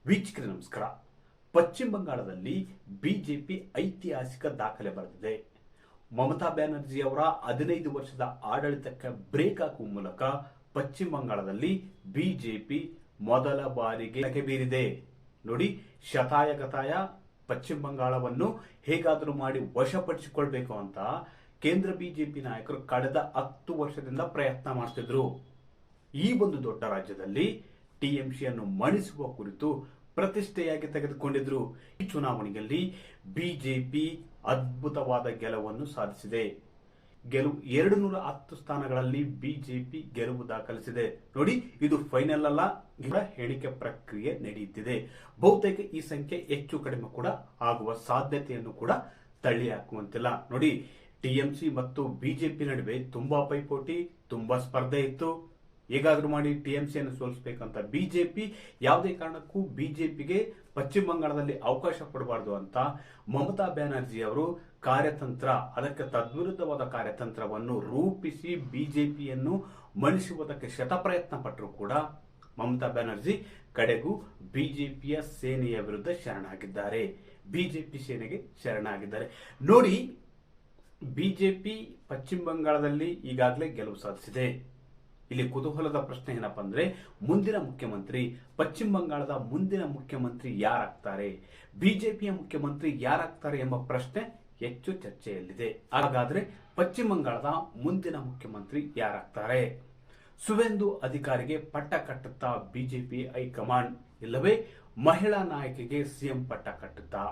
ವೀಕ್ಷಕರೇ ನಮಸ್ಕಾರ. ಪಶ್ಚಿಮ ಬಂಗಾಳದಲ್ಲಿ ಬಿಜೆಪಿ ಐತಿಹಾಸಿಕ ದಾಖಲೆ ಬರೆದಿದೆ. ಮಮತಾ ಬ್ಯಾನರ್ಜಿ ಅವರ 15 ವರ್ಷದ ಆಡಳಿತಕ್ಕೆ ಬ್ರೇಕ್ ಹಾಕುವ ಮೂಲಕ ಪಶ್ಚಿಮ ಬಂಗಾಳದಲ್ಲಿ ಬಿಜೆಪಿ ಮೊದಲ ಬಾರಿಗೆ ಬೀರಿದೆ. ನೋಡಿ, ಶತಾಯಗತಾಯ ಪಶ್ಚಿಮ ಬಂಗಾಳವನ್ನು ಹೇಗಾದರೂ ಮಾಡಿ ವಶಪಡಿಸಿಕೊಳ್ಬೇಕು ಅಂತ ಕೇಂದ್ರ ಬಿಜೆಪಿ ನಾಯಕರು ಕಳೆದ 10 ವರ್ಷದಿಂದ ಪ್ರಯತ್ನ ಮಾಡ್ತಿದ್ರು. ಈ ಒಂದು ದೊಡ್ಡ ರಾಜ್ಯದಲ್ಲಿ ಟಿಎಂಸಿಯನ್ನು ಮಣಿಸುವ ಕುರಿತು ಪ್ರತಿಷ್ಠೆಯಾಗಿ ತೆಗೆದುಕೊಂಡಿದ್ರು. ಈ ಚುನಾವಣೆಯಲ್ಲಿ ಬಿಜೆಪಿ ಅದ್ಭುತವಾದ ಗೆಲುವನ್ನು ಸಾಧಿಸಿದೆ. 210 ಸ್ಥಾನಗಳಲ್ಲಿ ಬಿಜೆಪಿ ಗೆಲುವು ದಾಖಲಿಸಿದೆ. ನೋಡಿ, ಇದು ಫೈನಲ್ ಅಲ್ಲ, ಹೇಳಿಕೆ ಪ್ರಕ್ರಿಯೆ ನಡೆಯುತ್ತಿದೆ. ಬಹುತೇಕ ಈ ಸಂಖ್ಯೆ ಹೆಚ್ಚು ಕಡಿಮೆ ಕೂಡ ಆಗುವ ಸಾಧ್ಯತೆಯನ್ನು ಕೂಡ ತಳ್ಳಿ ಹಾಕುವಂತಿಲ್ಲ. ನೋಡಿ, ಟಿಎಂಸಿ ಮತ್ತು ಬಿಜೆಪಿ ನಡುವೆ ತುಂಬಾ ಪೈಪೋಟಿ, ತುಂಬಾ ಸ್ಪರ್ಧೆ ಇತ್ತು. ಹೇಗಾದ್ರೂ ಮಾಡಿ ಟಿಎಂಸಿಯನ್ನು ಸೋಲಿಸಬೇಕಂತ ಬಿಜೆಪಿ ಯಾವುದೇ ಕಾರಣಕ್ಕೂ ಬಿಜೆಪಿಗೆ ಪಶ್ಚಿಮ ಬಂಗಾಳದಲ್ಲಿ ಅವಕಾಶ ಕೊಡಬಾರದು ಅಂತ ಮಮತಾ ಬ್ಯಾನರ್ಜಿ ಅವರು ಕಾರ್ಯತಂತ್ರ, ಅದಕ್ಕೆ ತದ್ವಿರುದ್ಧವಾದ ಕಾರ್ಯತಂತ್ರವನ್ನು ರೂಪಿಸಿ ಬಿಜೆಪಿಯನ್ನು ಮಣಿಸುವುದಕ್ಕೆ ಶತಪ್ರಯತ್ನ ಪಟ್ಟರು ಕೂಡ ಮಮತಾ ಬ್ಯಾನರ್ಜಿ ಕಡೆಗೂ ಬಿಜೆಪಿಯ ಸೇನೆಯ ವಿರುದ್ಧ ಶರಣಾಗಿದ್ದಾರೆ. ಬಿಜೆಪಿ ಸೇನೆಗೆ ಶರಣಾಗಿದ್ದಾರೆ. ನೋಡಿ, ಬಿಜೆಪಿ ಪಶ್ಚಿಮ ಬಂಗಾಳದಲ್ಲಿ ಈಗಾಗಲೇ ಗೆಲುವು ಸಾಧಿಸಿದೆ. ಇಲ್ಲಿ ಕುತೂಹಲದ ಪ್ರಶ್ನೆ ಏನಪ್ಪಾ ಅಂದ್ರೆ, ಮುಂದಿನ ಮುಖ್ಯಮಂತ್ರಿ, ಪಶ್ಚಿಮ ಬಂಗಾಳದ ಮುಂದಿನ ಮುಖ್ಯಮಂತ್ರಿ ಯಾರಾಗ್ತಾರೆ, ಬಿಜೆಪಿಯ ಮುಖ್ಯಮಂತ್ರಿ ಯಾರಾಗ್ತಾರೆ ಎಂಬ ಪ್ರಶ್ನೆ ಹೆಚ್ಚು ಚರ್ಚೆಯಲ್ಲಿದೆ. ಹಾಗಾದ್ರೆ ಪಶ್ಚಿಮ ಬಂಗಾಳದ ಮುಂದಿನ ಮುಖ್ಯಮಂತ್ರಿ ಯಾರಾಗ್ತಾರೆ? ಸುವೇಂದು ಅಧಿಕಾರಿಗೆ ಪಟ್ಟ ಕಟ್ಟುತ್ತಾ ಬಿಜೆಪಿ ಹೈಕಮಾಂಡ್, ಇಲ್ಲವೇ ಮಹಿಳಾ ನಾಯಕಿಗೆ ಸಿಎಂ ಪಟ್ಟ ಕಟ್ಟುತ್ತಾ?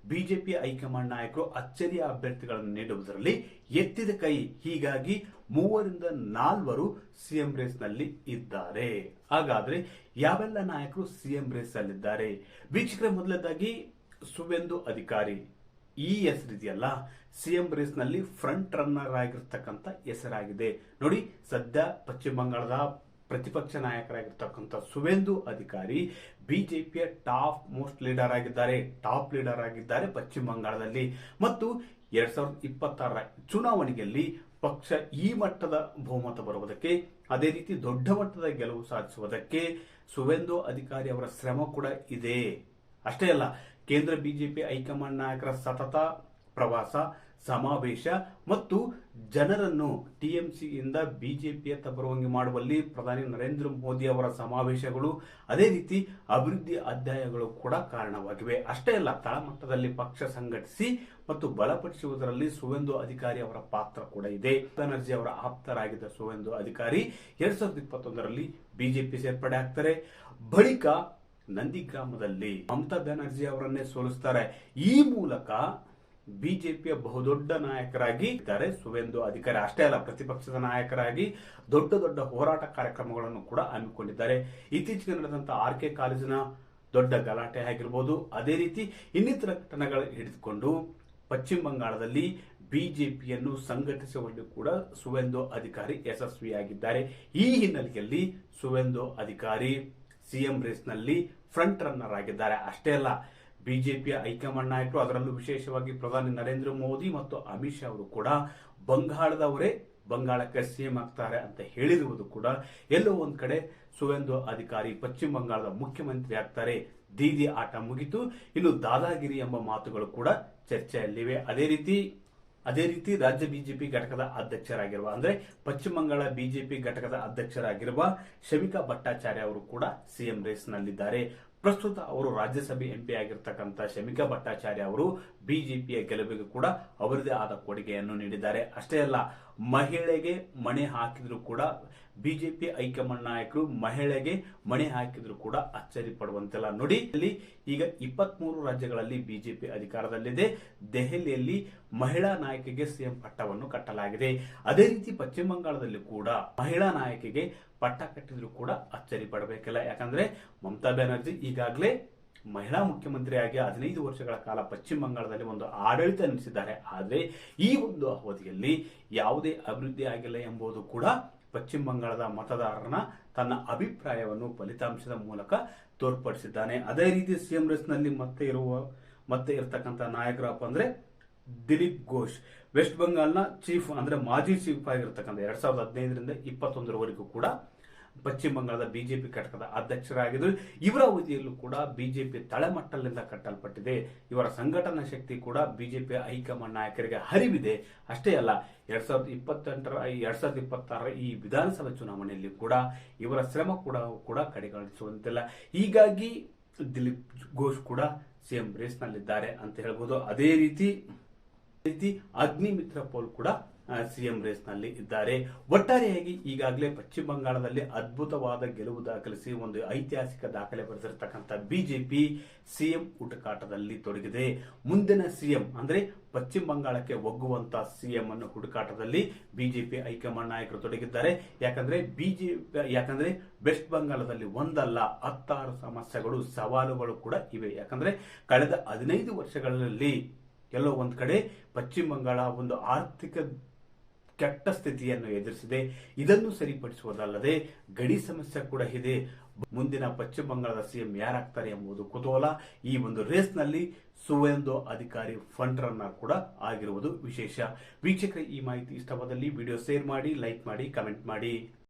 ಬಿಜೆಪಿ ಹೈಕಮಾಂಡ್ ನಾಯಕರು ಅಚ್ಚರಿಯ ಅಭ್ಯರ್ಥಿಗಳನ್ನು ನೀಡುವುದರಲ್ಲಿ ಎತ್ತಿದ ಕೈ. ಹೀಗಾಗಿ 3 ರಿಂದ 4 ಸಿಎಂ ರೇಸ್ ನಲ್ಲಿ ಇದ್ದಾರೆ. ಹಾಗಾದ್ರೆ ಯಾವೆಲ್ಲ ನಾಯಕರು ಸಿಎಂ ರೇಸ್ ಅಲ್ಲಿದ್ದಾರೆ? ವೀಕ್ಷಕರೇ, ಮೊದಲನೇದಾಗಿ ಸುವೇಂದು ಅಧಿಕಾರಿ, ಈ ಹೆಸರಿದೆಯಲ್ಲ, ಸಿಎಂ ರೇಸ್ ನಲ್ಲಿ ಫ್ರಂಟ್ ರನ್ನರ್ ಆಗಿರ್ತಕ್ಕಂಥ ಹೆಸರಾಗಿದೆ. ನೋಡಿ, ಸದ್ಯ ಪಶ್ಚಿಮ ಬಂಗಾಳದ ಪ್ರತಿಪಕ್ಷ ನಾಯಕರಾಗಿರ್ತಕ್ಕಂಥ ಸುವೇಂದು ಅಧಿಕಾರಿ ಬಿಜೆಪಿಯ ಟಾಪ್ ಲೀಡರ್ ಆಗಿದ್ದಾರೆ ಪಶ್ಚಿಮ ಬಂಗಾಳದಲ್ಲಿ. ಮತ್ತು 2026ರ ಚುನಾವಣೆಯಲ್ಲಿ ಪಕ್ಷ ಈ ಮಟ್ಟದ ಬಹುಮತ ಬರುವುದಕ್ಕೆ, ಅದೇ ರೀತಿ ದೊಡ್ಡ ಮಟ್ಟದ ಗೆಲುವು ಸಾಧಿಸುವುದಕ್ಕೆ ಸುವೇಂದು ಅಧಿಕಾರಿ ಅವರ ಶ್ರಮ ಕೂಡ ಇದೆ. ಅಷ್ಟೇ ಅಲ್ಲ, ಕೇಂದ್ರ ಬಿಜೆಪಿ ಹೈಕಮಾಂಡ್ ನಾಯಕರ ಸತತ ಪ್ರವಾಸ, ಸಮಾವೇಶ ಮತ್ತು ಜನರನ್ನು ಟಿಎಂಸಿಯಿಂದ ಬಿಜೆಪಿಯತ್ತ ಬರುವಂತೆ ಮಾಡುವಲ್ಲಿ ಪ್ರಧಾನಿ ನರೇಂದ್ರ ಮೋದಿ ಅವರ ಸಮಾವೇಶಗಳು, ಅದೇ ರೀತಿ ಅಭಿವೃದ್ಧಿ ಅಧ್ಯಾಯಗಳು ಕೂಡ ಕಾರಣವಾಗಿವೆ. ಅಷ್ಟೇ ಅಲ್ಲ, ತಳಮಟ್ಟದಲ್ಲಿ ಪಕ್ಷ ಸಂಘಟಿಸಿ ಮತ್ತು ಬಲಪಡಿಸುವುದರಲ್ಲಿ ಸುವೇಂದು ಅಧಿಕಾರಿ ಅವರ ಪಾತ್ರ ಕೂಡ ಇದೆ. ಬ್ಯಾನರ್ಜಿ ಅವರ ಆಪ್ತರಾಗಿದ್ದ ಸುವೇಂದು ಅಧಿಕಾರಿ 2021ರಲ್ಲಿ ಬಿಜೆಪಿ ಸೇರ್ಪಡೆ ಆಗ್ತಾರೆ. ಬಳಿಕ ನಂದಿಗ್ರಾಮದಲ್ಲಿ ಮಮತಾ ಬ್ಯಾನರ್ಜಿ ಅವರನ್ನೇ ಸೋಲಿಸ್ತಾರೆ. ಈ ಮೂಲಕ ಬಿಜೆಪಿಯ ಬಹುದೊಡ್ಡ ನಾಯಕರಾಗಿ ಇದ್ದಾರೆ ಸುವೇಂದು ಅಧಿಕಾರಿ. ಅಷ್ಟೇ ಅಲ್ಲ, ಪ್ರತಿಪಕ್ಷದ ನಾಯಕರಾಗಿ ದೊಡ್ಡ ದೊಡ್ಡ ಹೋರಾಟ ಕಾರ್ಯಕ್ರಮಗಳನ್ನು ಕೂಡ ಹಮ್ಮಿಕೊಂಡಿದ್ದಾರೆ. ಇತ್ತೀಚೆಗೆ ನಡೆದಂತಹ RK ಕಾಲೇಜಿನ ದೊಡ್ಡ ಗಲಾಟೆ ಆಗಿರ್ಬೋದು, ಅದೇ ರೀತಿ ಇನ್ನಿತರ ಘಟನೆಗಳು ಹಿಡಿದುಕೊಂಡು ಪಶ್ಚಿಮ ಬಂಗಾಳದಲ್ಲಿ ಬಿಜೆಪಿಯನ್ನು ಸಂಘಟಿಸುವಲ್ಲಿ ಕೂಡ ಸುವೇಂದು ಅಧಿಕಾರಿ ಯಶಸ್ವಿಯಾಗಿದ್ದಾರೆ. ಈ ಹಿನ್ನೆಲೆಯಲ್ಲಿ ಸುವೇಂದು ಅಧಿಕಾರಿ ಸಿಎಂ ರೇಸ್ ನಲ್ಲಿ ಫ್ರಂಟ್ ರನ್ನರ್ ಆಗಿದ್ದಾರೆ. ಅಷ್ಟೇ ಅಲ್ಲ, ಬಿಜೆಪಿಯ ಹೈಕಮಾಂಡ್ ನಾಯಕರು, ಅದರಲ್ಲೂ ವಿಶೇಷವಾಗಿ ಪ್ರಧಾನಿ ನರೇಂದ್ರ ಮೋದಿ ಮತ್ತು ಅಮಿತ್ ಶಾ ಅವರು ಕೂಡ ಬಂಗಾಳದವರೇ ಬಂಗಾಳಕ್ಕೆ ಸಿಎಂ ಆಗ್ತಾರೆ ಅಂತ ಹೇಳಿರುವುದು ಕೂಡ ಎಲ್ಲೋ ಒಂದ್ ಕಡೆ ಸುವೇಂದು ಅಧಿಕಾರಿ ಪಶ್ಚಿಮ ಬಂಗಾಳದ ಮುಖ್ಯಮಂತ್ರಿ ಆಗ್ತಾರೆ. ದೀದಿ ಆಟ ಮುಗಿತು, ಇನ್ನು ದಾದಾಗಿರಿ ಎಂಬ ಮಾತುಗಳು ಕೂಡ ಚರ್ಚೆಯಲ್ಲಿವೆ. ಅದೇ ರೀತಿ ರಾಜ್ಯ ಬಿಜೆಪಿ ಘಟಕದ ಅಧ್ಯಕ್ಷರಾಗಿರುವ, ಅಂದ್ರೆ ಪಶ್ಚಿಮ ಬಂಗಾಳ ಬಿಜೆಪಿ ಘಟಕದ ಅಧ್ಯಕ್ಷರಾಗಿರುವ ಶಮಿಕಾ ಭಟ್ಟಾಚಾರ್ಯ ಅವರು ಕೂಡ ಸಿಎಂ ರೇಸ್ ನಲ್ಲಿದ್ದಾರೆ. ಪ್ರಸ್ತುತ ಅವರು ರಾಜ್ಯಸಭೆ ಎಂಪಿ ಆಗಿರ್ತಕ್ಕಂಥ ಶಮಿಕಾ ಭಟ್ಟಾಚಾರ್ಯ ಅವರು ಬಿಜೆಪಿಯ ಗೆಲುವಿಗೆ ಕೂಡ ಅವರದೇ ಆದ ಕೊಡುಗೆಯನ್ನು ನೀಡಿದ್ದಾರೆ. ಅಷ್ಟೇ ಅಲ್ಲ, ಮಹಿಳೆಗೆ ಮಣೆ ಹಾಕಿದ್ರು ಕೂಡ ಬಿಜೆಪಿ ಹೈಕಮಾಂಡ್ ನಾಯಕರು ಮಹಿಳೆಗೆ ಮಣೆ ಹಾಕಿದ್ರು ಕೂಡ ಅಚ್ಚರಿ ಪಡುವಂತಿಲ್ಲ. ನೋಡಿ, ಇಲ್ಲಿ ಈಗ 23 ರಾಜ್ಯಗಳಲ್ಲಿ ಬಿಜೆಪಿ ಅಧಿಕಾರದಲ್ಲಿದೆ. ದೆಹಲಿಯಲ್ಲಿ ಮಹಿಳಾ ನಾಯಕಿಗೆ ಸಿಎಂ ಪಟ್ಟವನ್ನು ಕಟ್ಟಲಾಗಿದೆ. ಅದೇ ರೀತಿ ಪಶ್ಚಿಮ ಬಂಗಾಳದಲ್ಲಿ ಕೂಡ ಮಹಿಳಾ ನಾಯಕಿಗೆ ಪಟ್ಟ ಕಟ್ಟಿದ್ರು ಕೂಡ ಅಚ್ಚರಿ ಪಡಬೇಕಿಲ್ಲ. ಯಾಕಂದ್ರೆ ಮಮತಾ ಬ್ಯಾನರ್ಜಿ ಈಗಾಗಲೇ ಮಹಿಳಾ ಮುಖ್ಯಮಂತ್ರಿಯಾಗಿ 15 ವರ್ಷಗಳ ಕಾಲ ಪಶ್ಚಿಮ ಬಂಗಾಳದಲ್ಲಿ ಒಂದು ಆಡಳಿತ ನಡೆಸಿದ್ದಾರೆ. ಆದರೆ ಈ ಒಂದು ಅವಧಿಯಲ್ಲಿ ಯಾವುದೇ ಅಭಿವೃದ್ಧಿ ಆಗಿಲ್ಲ ಎಂಬುದು ಕೂಡ ಪಶ್ಚಿಮ ಬಂಗಾಳದ ಮತದಾರನ ತನ್ನ ಅಭಿಪ್ರಾಯವನ್ನು ಫಲಿತಾಂಶದ ಮೂಲಕ ತೋರ್ಪಡಿಸಿದ್ದಾನೆ. ಅದೇ ರೀತಿ ಸಿಎಂ ರೇಸ್ ನಲ್ಲಿ ಮತ್ತೆ ಇರತಕ್ಕಂಥ ನಾಯಕರಪ್ಪ ಅಂದ್ರೆ ದಿಲೀಪ್ ಘೋಷ್, ವೆಸ್ಟ್ ಬೆಂಗಾಲ್ನ ಚೀಫ್, ಅಂದ್ರೆ ಮಾಜಿ ಚೀಫ್ ಆಗಿರ್ತಕ್ಕಂಥ 2015ರಿಂದ 21ರವರೆಗೂ ಕೂಡ ಪಶ್ಚಿಮ ಬಂಗಾಳದ ಬಿಜೆಪಿ ಘಟಕದ ಅಧ್ಯಕ್ಷರಾಗಿದ್ದರು. ಇವರ ಅವಧಿಯಲ್ಲೂ ಕೂಡ ಬಿಜೆಪಿ ತಳಮಟ್ಟಲಿಂದ ಕಟ್ಟಲ್ಪಟ್ಟಿದೆ. ಇವರ ಸಂಘಟನಾ ಶಕ್ತಿ ಕೂಡ ಬಿಜೆಪಿ ಹೈಕಮಾಂಡ್ ನಾಯಕರಿಗೆ ಹರಿವಿದೆ. ಅಷ್ಟೇ ಅಲ್ಲ, 2026 ಈ ವಿಧಾನಸಭಾ ಚುನಾವಣೆಯಲ್ಲಿ ಕೂಡ ಇವರ ಶ್ರಮ ಕೂಡ ಕಡೆಗಣಿಸುವಂತಿಲ್ಲ. ಹೀಗಾಗಿ ದಿಲೀಪ್ ಘೋಷ್ ಕೂಡ ಸಿಎಂ ರೇಸ್ ನಲ್ಲಿದ್ದಾರೆ ಅಂತ ಹೇಳ್ಬೋದು. ಅದೇ ರೀತಿ ಅಗ್ನಿಮಿತ್ರ ಪೋಲ್ ಕೂಡ ಸಿಎಂ ರೇಸ್ ನಲ್ಲಿ ಇದ್ದಾರೆ. ಒಟ್ಟಾರೆಯಾಗಿ ಈಗಾಗಲೇ ಪಶ್ಚಿಮ ಬಂಗಾಳದಲ್ಲಿ ಅದ್ಭುತವಾದ ಗೆಲುವು ದಾಖಲಿಸಿ ಒಂದು ಐತಿಹಾಸಿಕ ದಾಖಲೆ ಬರೆದಿರತಕ್ಕಂಥ ಬಿಜೆಪಿ ಸಿಎಂ ಹುಡುಕಾಟದಲ್ಲಿ ತೊಡಗಿದೆ. ಮುಂದಿನ ಸಿಎಂ ಅಂದ್ರೆ ಪಶ್ಚಿಮ ಬಂಗಾಳಕ್ಕೆ ಒಗ್ಗುವಂತಹ ಸಿಎಂ ಅನ್ನು ಹುಡುಕಾಟದಲ್ಲಿ ಬಿಜೆಪಿ ಹೈಕಮಾಂಡ್ ನಾಯಕರು ತೊಡಗಿದ್ದಾರೆ. ಯಾಕಂದ್ರೆ ವೆಸ್ಟ್ ಬಂಗಾಳದಲ್ಲಿ ಒಂದಲ್ಲ 16 ಸಮಸ್ಯೆಗಳು, ಸವಾಲುಗಳು ಕೂಡ ಇವೆ. ಯಾಕಂದ್ರೆ ಕಳೆದ 15 ವರ್ಷಗಳಲ್ಲಿ ಎಲ್ಲೋ ಒಂದ್ ಕಡೆ ಪಶ್ಚಿಮ ಬಂಗಾಳ ಒಂದು ಆರ್ಥಿಕ ಕೆಟ್ಟ ಸ್ಥಿತಿಯನ್ನು ಎದುರಿಸಿದೆ. ಇದನ್ನು ಸರಿಪಡಿಸುವುದಲ್ಲದೆ ಗಡಿ ಸಮಸ್ಯೆ ಕೂಡ ಇದೆ. ಮುಂದಿನ ಪಶ್ಚಿಮ ಬಂಗಾಳದ ಸಿಎಂ ಯಾರಾಗ್ತಾರೆ ಎಂಬುದು ಕುತೂಹಲ. ಈ ಒಂದು ರೇಸ್ ನಲ್ಲಿ ಸುವೇಂದು ಅಧಿಕಾರಿ ಫ್ರಂಟ್ ರನ್ನರ್ ಕೂಡ ಆಗಿರುವುದು ವಿಶೇಷ. ವೀಕ್ಷಕರೇ, ಈ ಮಾಹಿತಿ ಇಷ್ಟವಾದಲ್ಲಿ ವಿಡಿಯೋ ಶೇರ್ ಮಾಡಿ, ಲೈಕ್ ಮಾಡಿ, ಕಮೆಂಟ್ ಮಾಡಿ.